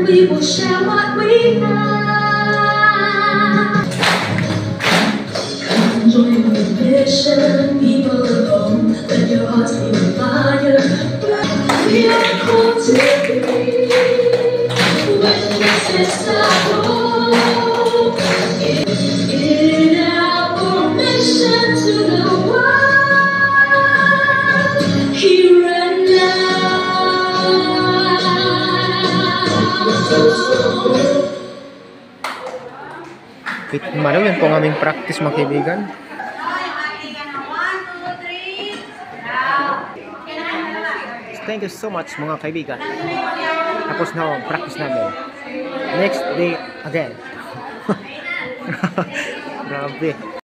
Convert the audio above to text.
we will share what we have. Join the mission, people alone. Let your hearts be on fire. We are called to be witnesses of hope. In our mission to the world, here and now. Mano, yan po ang aming practice, mga kaibigan. Thank you so much, mga kaibigan. Tapos na ang practice namin. Next day again. Grabe.